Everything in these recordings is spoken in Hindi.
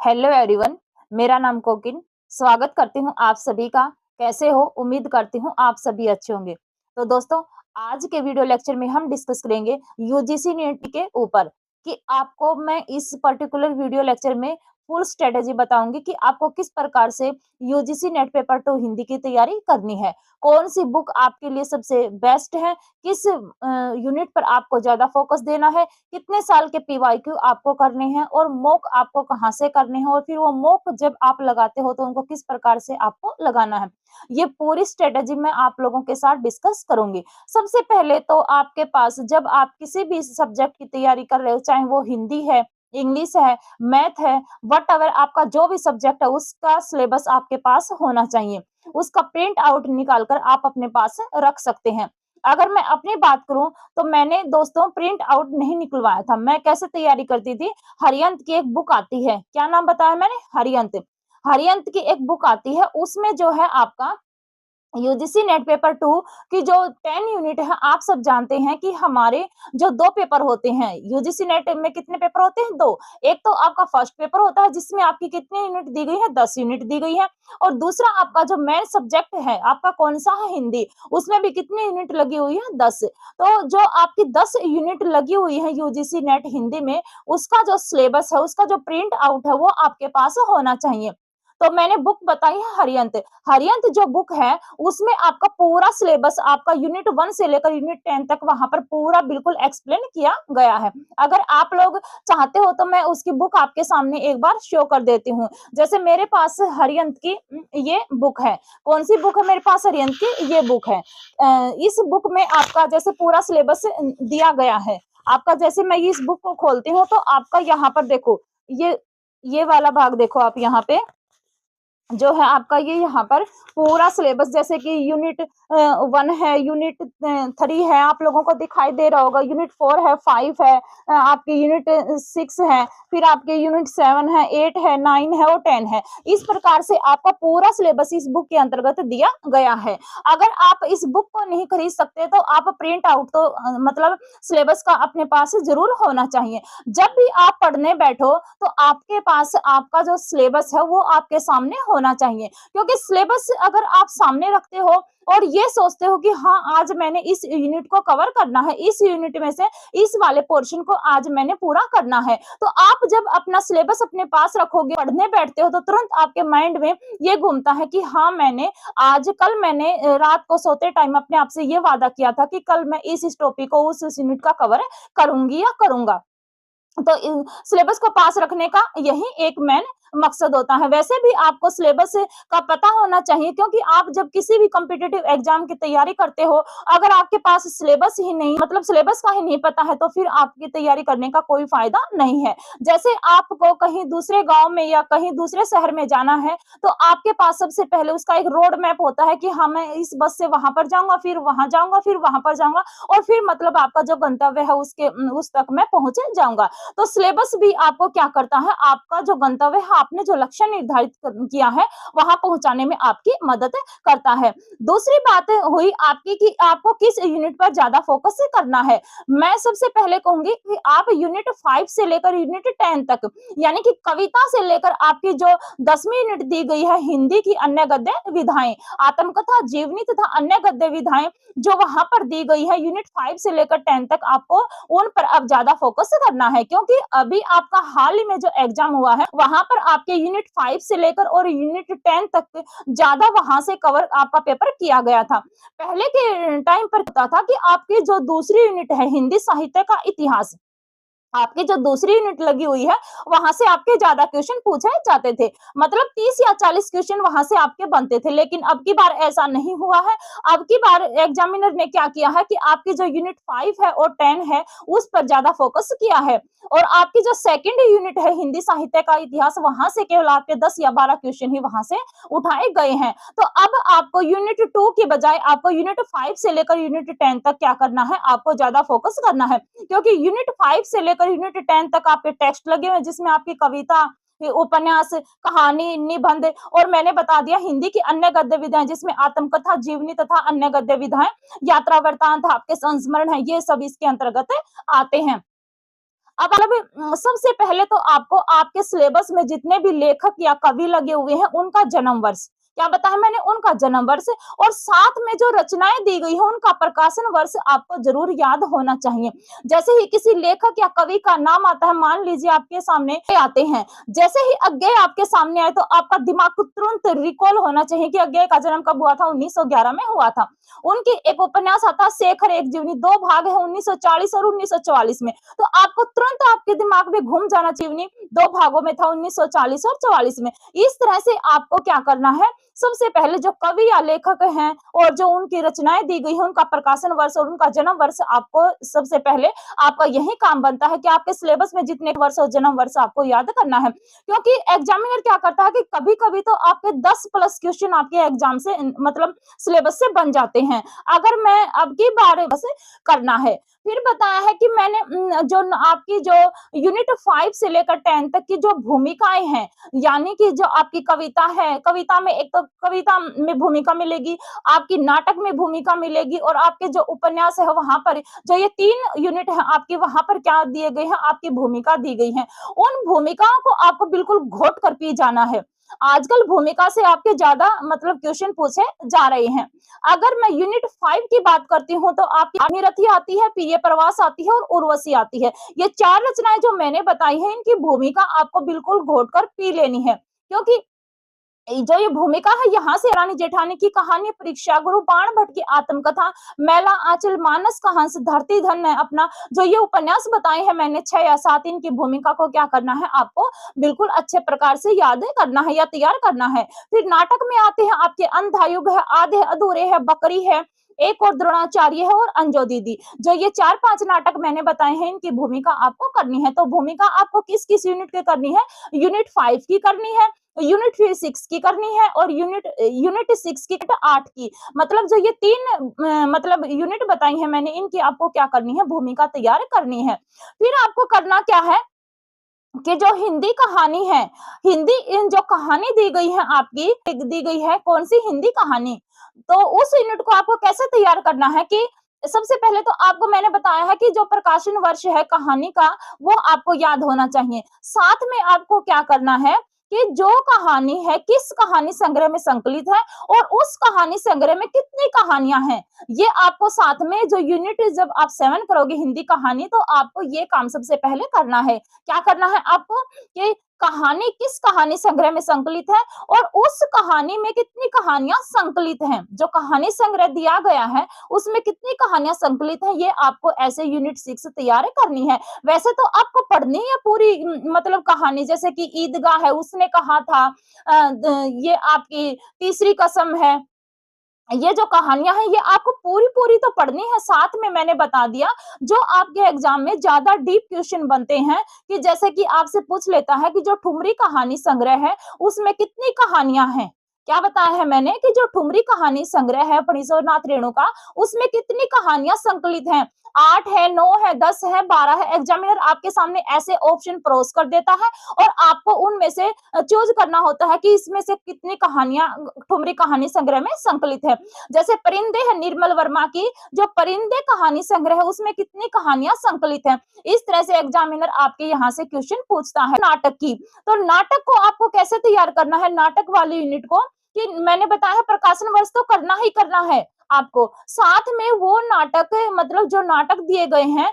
Hello everyone. मेरा नाम कोकिन। स्वागत करती हूँ आप सभी का। कैसे हो? उम्मीद करती हूँ आप सभी अच्छे होंगे। तो दोस्तों, आज के वीडियो लेक्चर में हम डिस्कस करेंगे यूजीसी नेट के ऊपर कि आपको मैं इस पर्टिकुलर वीडियो लेक्चर में फुल स्ट्रेटेजी बताऊंगी कि आपको किस प्रकार से यूजीसी नेट पेपर 2 हिंदी की तैयारी करनी है। कौन सी बुक आपके लिए सबसे बेस्ट है, किस यूनिट पर आपको ज्यादा फोकस देना है, कितने साल के पीवाईक्यू आपको करने हैं और मॉक आपको कहाँ से करने हैं और फिर वो मॉक जब आप लगाते हो तो उनको किस प्रकार से आपको लगाना है। ये पूरी स्ट्रेटेजी मैं आप लोगों के साथ डिस्कस करूंगी। सबसे पहले तो आपके पास जब आप किसी भी सब्जेक्ट की तैयारी कर रहे हो, चाहे वो हिंदी है, इंग्लिश है, मैथ है, वट आपका जो भी सब्जेक्ट है उसका सिलेबस आपके पास होना चाहिए। उसका प्रिंट आउट निकाल कर आप अपने पास रख सकते हैं। अगर मैं अपनी बात करूं तो मैंने दोस्तों प्रिंट आउट नहीं निकलवाया था। मैं कैसे तैयारी करती थी? हरियंत की एक बुक आती है, क्या नाम बताया मैंने? हरियंत। हरियंत की एक बुक आती है, उसमें जो है आपका यूजीसी नेट पेपर 2 की जो 10 यूनिट है, आप सब जानते हैं कि हमारे जो 2 पेपर होते हैं, यूजीसी नेट में कितने पेपर होते हैं? 2। एक तो आपका फर्स्ट पेपर होता है जिसमें आपकी कितनी यूनिट दी गई है? 10 यूनिट दी गई है। और दूसरा आपका जो मेन सब्जेक्ट है, आपका कौन-सा है? हिंदी। उसमें भी कितनी यूनिट लगी हुई है? 10। तो जो आपकी 10 यूनिट लगी हुई है यूजीसी नेट हिंदी में, उसका जो सिलेबस है, उसका जो प्रिंट आउट है, वो आपके पास होना चाहिए। तो मैंने बुक बताई है हरियंत। हरियंत जो बुक है उसमें आपका पूरा सिलेबस आपका यूनिट 1 से लेकर यूनिट 10 तक वहां पर पूरा बिल्कुल एक्सप्लेन किया गया है। अगर आप लोग चाहते हो तो मैं उसकी बुक आपके सामने एक बार शो कर देती हूँ। जैसे मेरे पास हरियंत की ये बुक है। कौन सी बुक है मेरे पास? हरियंत की ये बुक है। इस बुक में आपका जैसे पूरा सिलेबस दिया गया है। आपका जैसे मैं इस बुक को खोलती हूँ तो आपका यहाँ पर देखो, ये वाला भाग देखो आप यहाँ पे जो है आपका ये यहाँ पर पूरा सिलेबस, जैसे कि यूनिट 1 है, यूनिट 3 है, आप लोगों को दिखाई दे रहा होगा, यूनिट 4 है, 5 है, आपके यूनिट 6 है, फिर आपके यूनिट 7 है, 8 है, 9 है और 10 है। इस प्रकार से आपका पूरा सिलेबस इस बुक के अंतर्गत दिया गया है। अगर आप इस बुक को नहीं खरीद सकते तो आप प्रिंट आउट तो मतलब सिलेबस का अपने पास जरूर होना चाहिए। जब भी आप पढ़ने बैठो तो आपके पास आपका जो सिलेबस है वो आपके सामने होना चाहिए, क्योंकि सिलेबस अगर आप सामने रखते हो और ये सोचते हो कि हाँ आज मैंने इस यूनिट को कवर करना है, इस यूनिट में से इस वाले पोर्शन को आज मैंने पूरा करना है, तो आप जब अपना सिलेबस अपने पास रखोगे, पढ़ने बैठते हो तो तुरंत आपके माइंड में ये घूमता है कि हाँ मैंने आज कल मैंने रात को सोते टाइम अपने आप से ये वादा किया था कि कल मैं इस टॉपिक को उस यूनिट का कवर करूंगी या करूंगा। तो सिलेबस को पास रखने का यही एक मेन मकसद होता है। वैसे भी आपको सिलेबस का पता होना चाहिए, क्योंकि आप जब किसी भी कॉम्पिटिटिव एग्जाम की तैयारी करते हो, अगर आपके पास सिलेबस ही नहीं, मतलब सिलेबस का ही नहीं पता है, तो फिर आपकी तैयारी करने का कोई फायदा नहीं है। जैसे आपको कहीं दूसरे गांव में या कहीं दूसरे शहर में जाना है, तो आपके पास सबसे पहले उसका एक रोड मैप होता है कि हाँ मैं इस बस से वहां पर जाऊंगा, फिर वहां जाऊंगा, फिर वहां पर जाऊंगा और फिर मतलब आपका जो गंतव्य है उसके उस तक मैं पहुंच जाऊंगा। तो सिलेबस भी आपको क्या करता है, आपका जो गंतव्य है, आपने जो लक्ष्य निर्धारित किया है वहां पहुंचाने में आपकी मदद करता है। दूसरी बात हुई आपकी कि आपको किस यूनिट पर ज्यादा फोकस करना है। मैं सबसे पहले कहूंगी कि आप यूनिट 5 से लेकर यूनिट 10 तक, यानी कि कविता से लेकर आपकी जो 10वीं यूनिट दी गई है हिंदी की अन्य गद्य विधाएं, आत्मकथा, जीवनी तथा अन्य गद्य विधाएं जो वहां पर दी गई है, यूनिट 5 से लेकर 10 तक आपको उन पर अब ज्यादा फोकस करना है, क्योंकि अभी आपका हाल ही में जो एग्जाम हुआ है वहां पर आपके यूनिट 5 से लेकर और यूनिट 10 तक ज्यादा वहां से कवर आपका पेपर किया गया था। पहले के टाइम पर होता था कि आपकी जो दूसरी यूनिट है हिंदी साहित्य का इतिहास, आपकी जो दूसरी यूनिट लगी हुई है वहां से आपके ज्यादा क्वेश्चन पूछे जाते थे, मतलब 30 या 40 क्वेश्चन वहां से आपके बनते थे। लेकिन अब की बार ऐसा नहीं हुआ है। अब की बार एग्जामिनर ने क्या किया है कि आपकी जो यूनिट 5 है और 10 है उस पर ज्यादा फोकस किया है, और आपकी जो सेकंड यूनिट है हिंदी साहित्य का इतिहास, वहां से केवल आपके 10 या 12 क्वेश्चन ही वहां से उठाए गए हैं। तो अब आपको यूनिट 2 के बजाय आपको यूनिट 5 से लेकर यूनिट 10 तक क्या करना है, आपको ज्यादा फोकस करना है, क्योंकि यूनिट 5 से लेकर यूनिट 10 तक आपके टेक्स्ट लगे हुए जिसमें आपकी कविता, उपन्यास, कहानी, निबंध और मैंने बता दिया हिंदी की अन्य गद्य विधाएं जिसमें आत्मकथा, जीवनी तथा अन्य गद्य विधाएं, यात्रा वृतांत, आपके संस्मरण है, ये सब इसके अंतर्गत आते हैं। अब मतलब सबसे पहले तो आपको आपके सिलेबस में जितने भी लेखक या कवि लगे हुए हैं, उनका जन्म वर्ष, क्या बताया मैंने? उनका जन्म वर्ष, और साथ में जो रचनाएँ दी गई हैं, उनका प्रकाशन वर्ष आपको ज़रूर याद होना चाहिए। जैसे ही किसी लेखक या कवि का नाम आता है, मान लीजिए आपके सामने आते हैं, जैसे ही अज्ञेय आपके सामने आए, तो आपका दिमाग को तुरंत रिकॉल होना चाहिए कि अज्ञेय का जन्म कब हुआ था? 1911 में हुआ था। उनकी एक उपन्यास आता है शेखर एक जीवनी, 2 भाग है, 1940 और 1944 में। तो आपको तुरंत आपके दिमाग में घूम जाना चाहिए, 2 भागों में था, 1940 और 44 में। इस तरह से आपको क्या करना है, सबसे पहले जो कवि या लेखक हैं और जो उनकी रचनाएँ दी गई हैं, उनका प्रकाशन वर्ष और उनका जन्म वर्ष आपको सबसे पहले आपका यही काम बनता है कि आपके सिलेबस में जितने वर्ष और जन्म वर्ष आपको याद करना है। क्योंकि एग्जामिनर क्या करता है कि कभी-कभी तो आपके 10 प्लस क्वेश्चन आपके एग्जाम से मतलब सिलेबस से बन जाते हैं। अगर मैं अब की बार बस करना है, फिर बताया है कि मैंने जो आपकी जो यूनिट 5 से लेकर 10 तक की जो भूमिकाएँ हैं, यानी कि जो आपकी कविता है, कविता में एक तो कविता में भूमिका मिलेगी, आपकी नाटक में भूमिका मिलेगी और आपके जो उपन्यास है वहाँ पर जो ये 3 यूनिट है आपके, वहाँ पर क्या दिए गए हैं, आपकी भूमिका दी गई है। उन भूमिकाओं को आपको बिल्कुल घोट कर पी जाना है। आजकल भूमिका से आपके ज़्यादा मतलब क्वेश्चन पूछे जा रहे हैं। अगर मैं यूनिट 5 की बात करती हूँ, तो आपकी भागीरथी आती है, प्रिय प्रवास आती है और उर्वशी आती है। ये 4 रचनाएँ जो मैंने बताई हैं, इनकी भूमिका आपको बिल्कुल घोट कर पी लेनी है। क्योंकि जो ये भूमिका है, यहाँ से रानी जेठानी की कहानी, परीक्षा गुरु, बाण भट्ट की आत्मकथा, मैला आंचल, मानस का हंस, धरती धन है अपना, जो ये उपन्यास बताए हैं मैंने 6 या 7, इनकी भूमिका को क्या करना है, आपको बिल्कुल अच्छे प्रकार से याद करना है या तैयार करना है। फिर नाटक में आते हैं आपके अंधायुग है, आधे अधूरे है, बकरी है, एक और द्रोणाचार्य है और अंजो दीदी। जो ये 4-5 नाटक मैंने बताए हैं, इनकी भूमिका आपको करनी है। तो भूमिका आपको किस-किस यूनिट की करनी है? यूनिट 5 की करनी है, यूनिट फिर 6 की करनी है और यूनिट 6 की 8 की। मतलब जो ये 3 मतलब यूनिट बताई हैं मैंने, इनकी आपको क्या करनी है, भूमिका तैयार करनी है। फिर आपको करना क्या है कि जो हिंदी कहानी है, हिंदी इन जो कहानी दी गई है आपकी, दी गई है कौन-सी हिंदी कहानी, तो उस यूनिट को आपको कैसे तैयार करना है कि सबसे पहले तो आपको मैंने बताया है कि जो प्रकाशन वर्ष है कहानी का, वो आपको याद होना चाहिए। साथ में आपको क्या करना है कि जो कहानी है, किस कहानी संग्रह में संकलित है और उस कहानी संग्रह में कितनी कहानियाँ हैं, ये आपको साथ में जो यूनिट जब आप 7 करोगे हिंदी कहानी, तो आपको ये काम सबसे पहले करना है। क्या करना है आपको कि कहानी किस कहानी संग्रह में संकलित है और उस कहानी में कितनी कहानियां संकलित हैं, जो कहानी संग्रह दिया गया है उसमें कितनी कहानियां संकलित हैं, ये आपको ऐसे यूनिट 6 तैयार करनी है। वैसे तो आपको पढ़नी है पूरी मतलब कहानी, जैसे कि ईदगाह है, उसने कहा था, ये आपकी तीसरी कसम है, ये जो कहानियाँ हैं, ये आपको पूरी-पूरी तो पढ़नी है, साथ में मैंने बता दिया, जो आपके एग्ज़ाम में ज़्यादा डीप क्वेश्चन बनते हैं, कि जैसे कि आपसे पूछ लेता है कि जो ठुमरी कहानी संग्रह है, उसमें कितनी कहानियाँ हैं? क्या बताया है मैंने कि जो ठुमरी कहानी संग्रह है फणीश्वरनाथ रेणु का, उसमें कितनी कहानियाँ संकलित हैं? 8 है, 9 है, 10 है, 12 है। एग्ज़ामिनर आपके सामने ऐसे ऑप्शन परोस कर देता है और आपको उनमें से चूज़ करना होता है कि इसमें से कितनी कहानियाँ ठुमरी कहानी संग्रह में संकलित है। जैसे परिंदे है निर्मल वर्मा की, जो परिंदे कहानी संग्रह है, उसमें कितनी कहानियां संकलित हैं। इस तरह से एग्जामिनर आपके यहाँ से क्वेश्चन पूछता है। नाटक की, तो नाटक को आपको कैसे तैयार करना है, नाटक वाली यूनिट को, कि मैंने बताया प्रकाशन वर्ष तो करना ही करना है आपको, साथ में वो नाटक मतलब जो नाटक दिए गए हैं,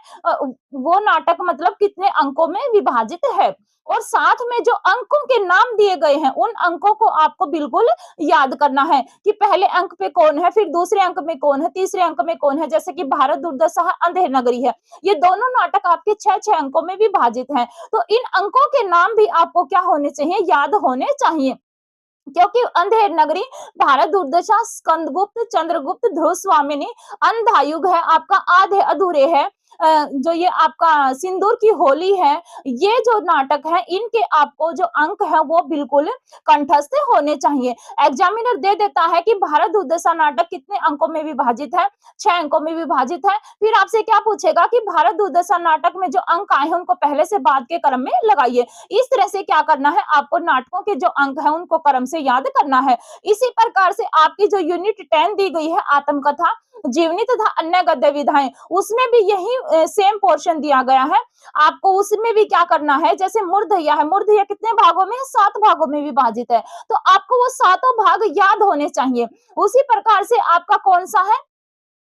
वो नाटक मतलब कितने अंकों में विभाजित है और साथ में जो अंकों के नाम दिए गए हैं, उन अंकों को आपको बिल्कुल याद करना है कि पहले अंक पे कौन है, फिर दूसरे अंक में कौन है, तीसरे अंक में कौन है। जैसे कि भारत दुर्दशा है, अंधेर नगरी है, ये दोनों नाटक आपके 6-6 अंकों में विभाजित हैं। तो इन अंकों के नाम भी आपको क्या होने चाहिए, याद होने चाहिए। क्योंकि अंधेर नगरी, भारत दुर्दशा, स्कंदगुप्त, चंद्रगुप्त, ध्रुव स्वामिनी, अंधायुग है आपका, आधे अधूरे है, जो ये आपका सिंदूर की होली है, ये जो नाटक है, इनके आपको जो अंक है वो बिल्कुल कंठस्थ होने चाहिए। एग्जामिनर दे देता है कि भारत दुर्दशा नाटक कितने अंकों में विभाजित है, 6 अंकों में विभाजित है। फिर आपसे क्या पूछेगा कि भारत दुर्दशा नाटक में जो अंक आए हैं उनको पहले से बाद के क्रम में लगाइए। इस तरह से क्या करना है, आपको नाटकों के जो अंक है उनको क्रम से याद करना है। इसी प्रकार से आपकी जो यूनिट 10 दी गई है आत्मकथा, जीवनी तथा अन्य गद्य विधाएं, उसमें भी यही सेम पोर्शन दिया गया है। आपको उसमें भी क्या करना है, जैसे मूर्धन्य है, मूर्धन्य कितने भागों में है, 7 भागों में विभाजित है, तो आपको वो सातों भाग याद होने चाहिए। उसी प्रकार से आपका कौन सा है,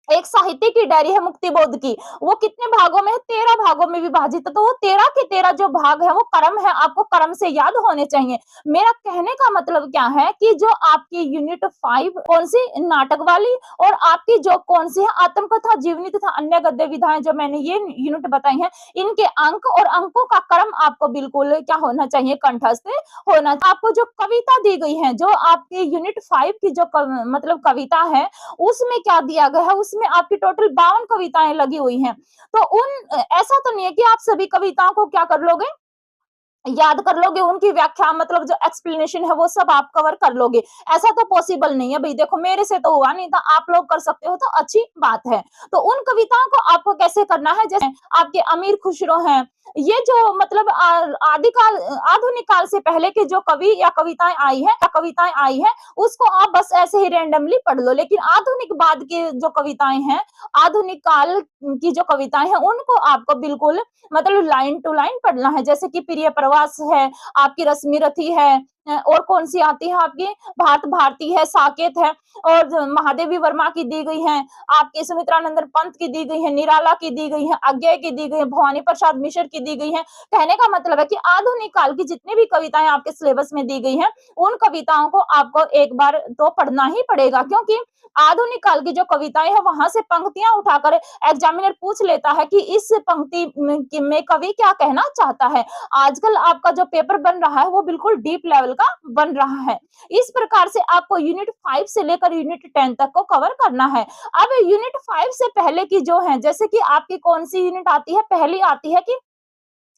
एक साहित्य की डायरी है मुक्तिबोध की, वो कितने भागों में है, 13 भागों में विभाजित है, तो वो 13 के 13 जो भाग है वो क्रम है, आपको क्रम से याद होने चाहिए। मेरा कहने का मतलब क्या है कि जो आपकी यूनिट 5 कौन सी, नाटक वाली, और आपकी जो कौन सी है, आत्मकथा, जीवनी तथा अन्य गद्य विधाएं, जो मैंने ये यूनिट बताई है, इनके अंक और अंकों का क्रम आपको बिल्कुल क्या होना चाहिए, कंठस्थ होना। आपको जो कविता दी गई है, जो आपके यूनिट 5 की जो मतलब कविता है, उसमें क्या दिया गया है, उसमें आपकी टोटल 52 कविताएं लगी हुई हैं। तो ऐसा तो नहीं है कि आप सभी कविताओं को क्या कर लोगे, याद कर लोगे, उनकी व्याख्या मतलब जो एक्सप्लेनेशन है वो सब आप कवर कर लोगे, ऐसा तो पॉसिबल नहीं है भाई। देखो मेरे से तो हुआ नहीं था, आप लोग कर सकते हो तो अच्छी बात है। तो उन कविताओं को आपको कैसे करना है, जैसे आपके अमीर खुसरो हैं, ये जो मतलब आदिकाल आधुनिक काल से पहले के जो कवि या कविताएं आई है, उसको आप बस ऐसे ही रैंडमली पढ़ लो। लेकिन आधुनिक बाद के जो कविताएं हैं, आधुनिक काल की जो कविताएं हैं, उनको आपको बिल्कुल मतलब लाइन टू लाइन पढ़ना है। जैसे कि प्रिय प्रवास है, आपकी रश्मि रथी है, और कौन सी आती है आपकी, भारत भारती है, साकेत है, और महादेवी वर्मा की दी गई है, आपके सुमित्रानंदन पंत की दी गई है, निराला की दी गई है, अज्ञे की दी गई है, भवानी प्रसाद मिश्र की दी गई है। कहने का मतलब है कि आधुनिक काल की जितनी भी कविताएं आपके सिलेबस में दी गई हैं, उन कविताओं को आपको एक बार तो पढ़ना ही पड़ेगा, क्योंकि आधुनिक काल की जो कविताएं हैं, वहां से पंक्तियां उठाकर एग्जामिनर पूछ लेता है कि इस पंक्ति में कवि क्या कहना चाहता है। आजकल आपका जो पेपर बन रहा है वो बिल्कुल डीप लेवल का बन रहा है। इस प्रकार से आपको यूनिट 5 से लेकर यूनिट 10 तक को कवर करना है। अब यूनिट 5 से पहले की जो है, जैसे कि आपकी कौन सी यूनिट आती है, पहली आती है कि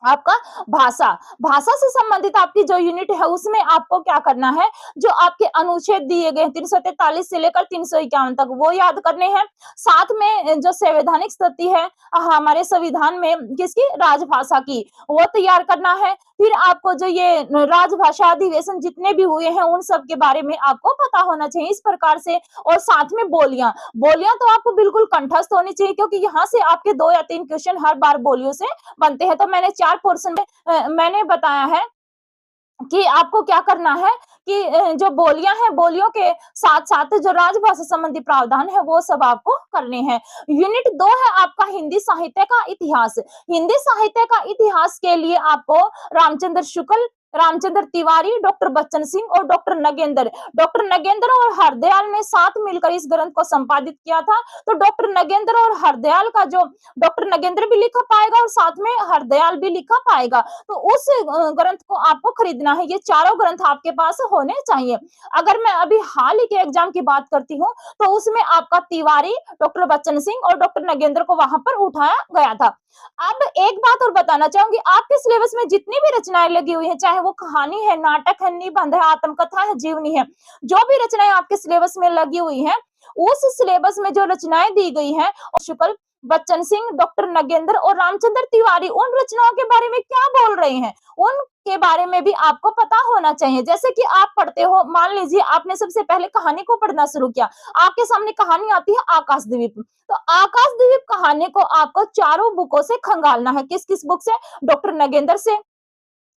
आपका भाषा। भाषा से संबंधित आपकी जो यूनिट है, उसमें आपको क्या करना है, जो आपके अनुच्छेद दिए गए 343 से लेकर 351 तक वो याद करने हैं। साथ में जो संवैधानिक स्थिति है हमारे संविधान में किसकी, राजभाषा की, वो तैयार करना है। फिर आपको जो ये राजभाषा अधिवेशन जितने भी हुए हैं, उन सब के बारे में आपको पता होना चाहिए इस प्रकार से। और साथ में बोलियां, बोलियां तो आपको बिल्कुल कंठस्थ होनी चाहिए, क्योंकि यहाँ से आपके 2 या 3 क्वेश्चन हर बार बोलियों से बनते हैं। तो मैंने 4 पोर्शन में मैंने बताया है कि आपको क्या करना है कि जो बोलियां हैं, बोलियों के साथ-साथ जो राजभाषा संबंधी प्रावधान है, वो सब आपको करने हैं। यूनिट 2 है आपका हिंदी साहित्य का इतिहास। हिंदी साहित्य का इतिहास के लिए आपको रामचंद्र शुक्ल, रामचंद्र तिवारी, डॉक्टर बच्चन सिंह और डॉक्टर नगेंद्र और हरदयाल ने साथ मिलकर इस ग्रंथ को संपादित किया था। तो डॉक्टर नगेंद्र और हरदयाल का जो, डॉक्टर नगेंद्र भी लिखा पाएगा और साथ में हरदयाल भी लिखा पाएगा। तो उस ग्रंथ को आपको खरीदना है। ये चारों ग्रंथ आपके पास होने चाहिए। अगर मैं अभी हाल ही के एग्जाम की बात करती हूँ, तो उसमें आपका तिवारी, डॉक्टर बच्चन सिंह और डॉक्टर नगेंद्र को वहां पर उठाया गया था। अब एक बात और बताना चाहूंगी, आपके सिलेबस में जितनी भी रचनाएं लगी हुई हैं, चाहे वो कहानी है, नाटक है, निबंध है, आत्मकथा है, जीवनी है, जो भी रचनाएं आपके सिलेबस में लगी हुई हैं, उस सिलेबस में जो रचनाएं दी गई हैं, शुक्ल, बच्चन सिंह, डॉक्टर नगेंद्र और रामचंद्र तिवारी उन रचनाओं के बारे में क्या बोल रहे हैं, उनके बारे में भी आपको पता होना चाहिए। जैसे कि आप पढ़ते हो, मान लीजिए आपने सबसे पहले कहानी को पढ़ना शुरू किया, आपके सामने कहानी आती है आकाशद्वीप, तो आकाशद्वीप कहानी को आपको चारों बुकों से खंगालना है। किस किस बुक से, डॉक्टर नगेंद्र से,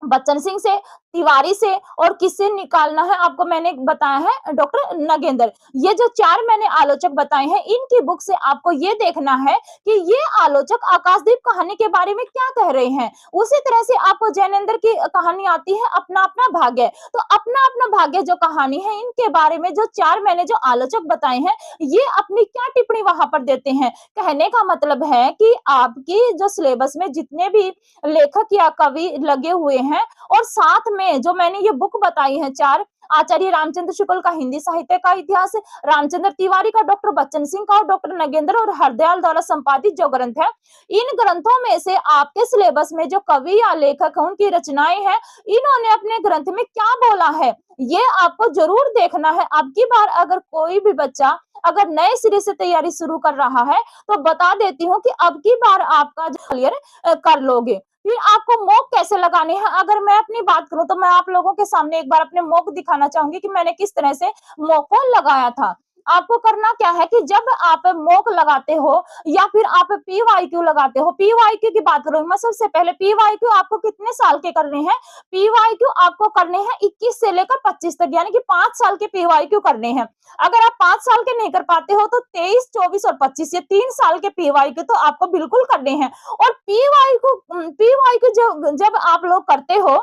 बच्चन सिंह से, तिवारी से, और किससे निकालना है आपको मैंने बताया है, डॉक्टर नगेंद्र। ये जो 4 मैंने आलोचक बताए हैं, इनकी बुक से आपको ये देखना है कि ये आलोचक आकाशदीप कहानी के बारे में क्या कह रहे हैं। उसी तरह से आपको जैनेंद्र की कहानी आती है अपना अपना भाग्य, तो अपना अपना भाग्य जो कहानी है, इनके बारे में जो 4 मैंने जो आलोचक बताए हैं, ये अपनी क्या टिप्पणी वहां पर देते हैं। कहने का मतलब है कि आपकी जो सिलेबस में जितने भी लेखक या कवि लगे हुए हैं, और साथ में जो मैंने ये बुक बताई है 4, आचार्य रामचंद्र शुक्ल का हिंदी साहित्य का इतिहास, रामचंद्र तिवारी का, डॉक्टर बच्चन सिंह का और डॉक्टर नगेंद्र और हरदयाल द्वारा संपादित जो ग्रंथ है, इन ग्रंथों में से आपके सिलेबस में जो कवि या लेखक है, उनकी रचनाएं हैं, इन्होंने अपने ग्रंथ में क्या बोला है, ये आपको जरूर देखना है। अब की बार अगर कोई भी बच्चा अगर नए सिरे से तैयारी शुरू कर रहा है, तो बता देती हूँ कि अब की बार आपका क्लियर कर लोगे। फिर आपको मॉक कैसे लगाने हैं, अगर मैं अपनी बात करूं, तो मैं आप लोगों के सामने एक बार अपने मॉक दिखाना चाहूंगी कि मैंने किस तरह से मॉक को लगाया था। आपको करना क्या है कि जब आप मॉक लगाते हो या फिर आप पीवाईक्यू लगाते हो, पीवाईक्यू की बात करूँगी मैं सबसे पहले। पीवाईक्यू आपको कितने साल के करने हैं? पीवाईक्यू आपको करने हैं 21 से लेकर 25 तक, यानी कि 5 साल के पीवाईक्यू करने हैं। अगर आप 5 साल के नहीं कर पाते हो तो 23, 24 और 25 ये 3 साल के पीवाईक्यू तो आपको बिल्कुल करने हैं। और पीवाईक्यू जब जब आप लोग करते हो,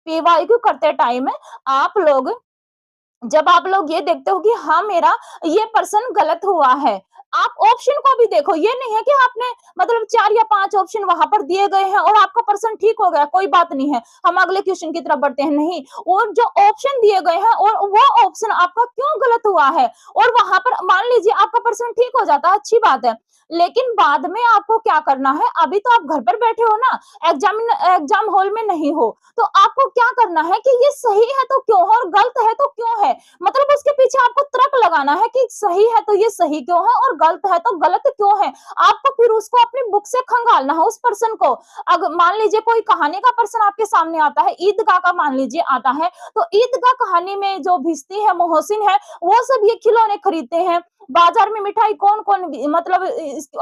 पीवाईक्यू करते टाइम आप लोग जब आप लोग ये देखते हो कि हाँ मेरा ये पर्सन गलत हुआ है, आप ऑप्शन को भी देखो। ये नहीं है कि आपने मतलब 4 या 5 ऑप्शन वहां पर दिए गए हैं और आपका पर्सन ठीक हो गया, कोई बात नहीं है, हम अगले क्वेश्चन की तरफ बढ़ते हैं। नहीं, और जो ऑप्शन दिए गए हैं और वो ऑप्शन आपका क्यों गलत हुआ है, और वहां पर मान लीजिए आपका पर्सन ठीक हो जाता है, अच्छी बात है, लेकिन बाद में आपको क्या करना है? अभी तो आप घर पर बैठे हो ना, एग्जाम हॉल में नहीं हो, तो आपको क्या करना है कि ये सही है तो क्यों है और गलत है तो क्यों है, मतलब उसके पीछे आपको तर्क लगाना है कि सही है तो ये सही क्यों है और गलत है तो गलत क्यों है। आपको फिर उसको अपनी बुक से खंगालना है उस पर्सन को। अगर मान लीजिए कोई कहानी का पर्सन आपके सामने आता है, ईदगाह का मान लीजिए आता है, तो ईदगाह कहानी में जो भिश्ती है, मोहसिन है, वो सब ये खिलौने खरीदते हैं। बाजार में मिठाई कौन कौन मतलब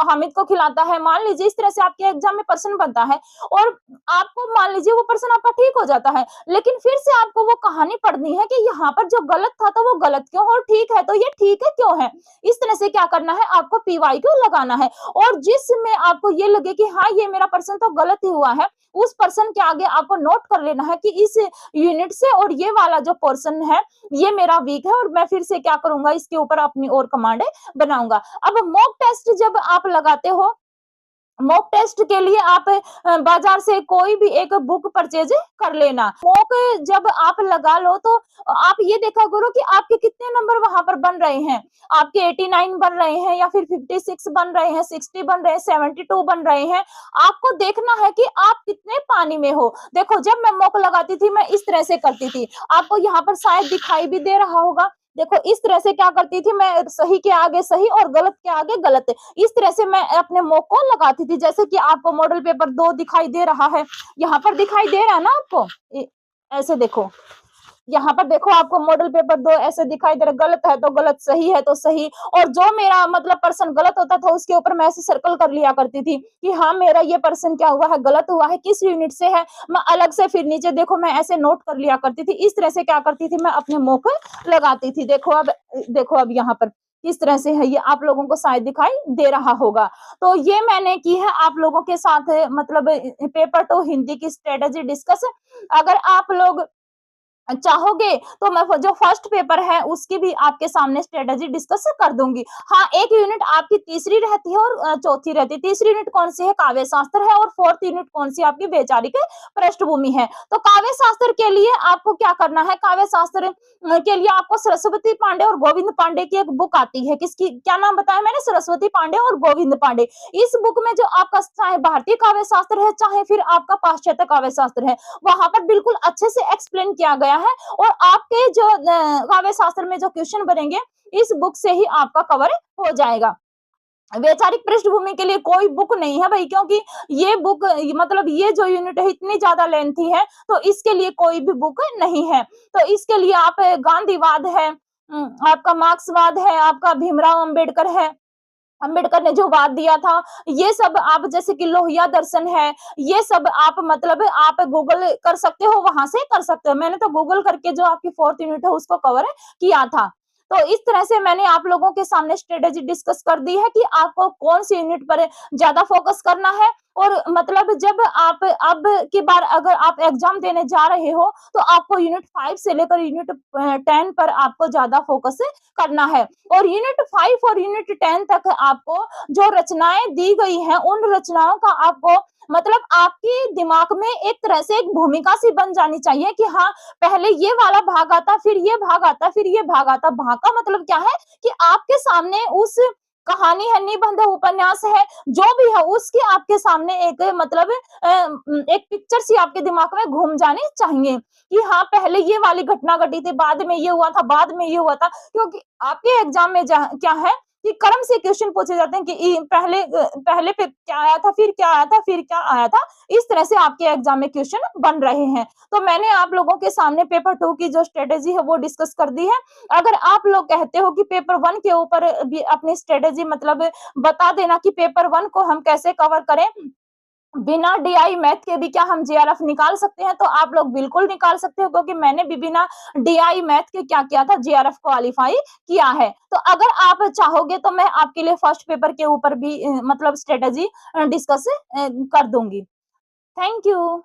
हामिद को खिलाता है, मान लीजिए इस तरह से आपके एग्जाम में पर्सन बनता है, और आपको मान लीजिए वो पर्सन आपका ठीक हो जाता है, लेकिन फिर से आपको वो कहानी पढ़नी है कि यहाँ पर जो गलत था तो वो गलत क्यों और ठीक है तो ये ठीक है क्यों है। इस तरह से क्या करना है, आपको पीवाईक्यू लगाना है, और जिसमें आपको ये लगे कि हाँ ये मेरा पर्सन तो गलत ही हुआ है, उस पर्सन के आगे आपको नोट कर लेना है कि इस यूनिट से और ये वाला जो पोर्शन है ये मेरा वीक है, और मैं फिर से क्या करूंगा, इसके ऊपर अपनी और कमांड बनाऊंगा। अब मॉक टेस्ट जब आप लगाते हो, मॉक टेस्ट के लिए आप बाजार से कोई भी एक बुक परचेज कर लेना। मॉक जब आप लगा लो तो आप ये देखा करो कि आपके कितने नंबर वहां पर बन रहे हैं। आपके 89 बन रहे हैं या फिर 56 बन रहे हैं, 60 बन रहे हैं, 72 बन रहे हैं। आपको देखना है कि आप कितने पानी में हो। देखो जब मैं मॉक लगाती थी मैं इस तरह से करती थी, आपको यहाँ पर शायद दिखाई भी दे रहा होगा। देखो इस तरह से क्या करती थी मैं, सही के आगे सही और गलत के आगे गलत, इस तरह से मैं अपने मॉक को लगाती थी। जैसे कि आपको मॉडल पेपर 2 दिखाई दे रहा है, यहाँ पर दिखाई दे रहा है ना आपको, ऐसे देखो, यहाँ पर देखो आपको मॉडल पेपर 2 ऐसे दिखाई दे रहा, गलत है तो गलत, सही है तो सही, और जो मेरा मतलब पर्सन गलत होता था उसके ऊपर मैं ऐसे सर्कल कर लिया करती थी कि हाँ मेरा ये पर्सन क्या हुआ है, गलत हुआ है, किस यूनिट से है, मैं अलग से फिर नीचे देखो मैं ऐसे नोट कर लिया करती थी। इस तरह से क्या करती थी, मैं अपने मुंह पर लगाती थी। देखो अब यहाँ पर किस तरह से है, ये आप लोगों को शायद दिखाई दे रहा होगा। तो ये मैंने की है आप लोगों के साथ मतलब पेपर 2 हिंदी की स्ट्रेटेजी डिस्कस। अगर आप लोग चाहोगे तो मैं जो फर्स्ट पेपर है उसकी भी आपके सामने स्ट्रेटेजी डिस्कस कर दूंगी। हाँ, एक यूनिट आपकी तीसरी रहती है और चौथी रहती है। तीसरी यूनिट कौन सी है, काव्य शास्त्र है, और फोर्थ यूनिट कौन सी आपकी वैचारिक पृष्ठभूमि है। तो काव्य शास्त्र के लिए आपको क्या करना है, काव्य शास्त्र के लिए आपको सरस्वती पांडे और गोविंद पांडे की एक बुक आती है, किसकी क्या नाम बताया मैंने, सरस्वती पांडे और गोविंद पांडे। इस बुक में जो आपका चाहे भारतीय काव्य शास्त्र है चाहे फिर आपका पाश्चात्य काव्य शास्त्र है, वहां पर बिल्कुल अच्छे से एक्सप्लेन किया गया है, और आपके जो काव्य शास्त्र में जो क्वेश्चन बनेंगे इस बुक से ही आपका कवर हो जाएगा। वैचारिक पृष्ठभूमि के लिए कोई बुक नहीं है भाई, क्योंकि ये बुक मतलब ये जो यूनिट है इतनी ज्यादा लेंथी है, तो इसके लिए कोई भी बुक नहीं है। तो इसके लिए आप गांधीवाद है, आपका मार्क्सवाद है, आपका भीमराव अंबेडकर है, अंबेडकर ने जो वाद दिया था, ये सब आप जैसे कि लोहिया दर्शन है, ये सब आप मतलब आप गूगल कर सकते हो, वहां से कर सकते हो। मैंने तो गूगल करके जो आपकी फोर्थ यूनिट है उसको कवर किया था। तो इस तरह से मैंने आप लोगों के सामने स्ट्रेटेजी डिस्कस कर दी है कि आपको कौन सी यूनिट पर ज्यादा फोकस करना है, और मतलब जब आप अब की बार अगर आप एग्जाम देने जा रहे हो तो आपको यूनिट 5 से लेकर यूनिट 10 पर आपको ज्यादा फोकस करना है, और यूनिट 5 और यूनिट 10 तक आपको जो रचनाएं दी गई हैं उन रचनाओं का आपको मतलब आपके दिमाग में एक तरह से एक भूमिका सी बन जानी चाहिए कि हाँ पहले ये वाला भाग आता, फिर ये भाग आता, फिर ये भाग आता। भाग का मतलब क्या है कि आपके सामने उस कहानी है, निबंध, उपन्यास है, जो भी है उसकी आपके सामने एक मतलब एक पिक्चर सी आपके दिमाग में घूम जानी चाहिए कि हाँ पहले ये वाली घटना घटी थी, बाद में ये हुआ था, बाद में ये हुआ था, क्योंकि आपके एग्जाम में क्या है कि क्रम से क्वेश्चन पूछे जाते हैं कि पहले पे क्या आया था, फिर क्या आया था, फिर क्या आया था। इस तरह से आपके एग्जाम में क्वेश्चन बन रहे हैं। तो मैंने आप लोगों के सामने पेपर 2 की जो स्ट्रेटेजी है वो डिस्कस कर दी है। अगर आप लोग कहते हो कि पेपर 1 के ऊपर भी अपनी स्ट्रेटेजी मतलब बता देना कि पेपर 1 को हम कैसे कवर करें, बिना डीआई मैथ के भी क्या हम जेआरएफ निकाल सकते हैं? तो आप लोग बिल्कुल निकाल सकते हो, क्योंकि मैंने भी बिना डीआई मैथ के क्या किया था, जेआरएफ क्वालीफाई किया है। तो अगर आप चाहोगे तो मैं आपके लिए फर्स्ट पेपर के ऊपर भी मतलब स्ट्रेटेजी डिस्कस कर दूँगी। Thank you.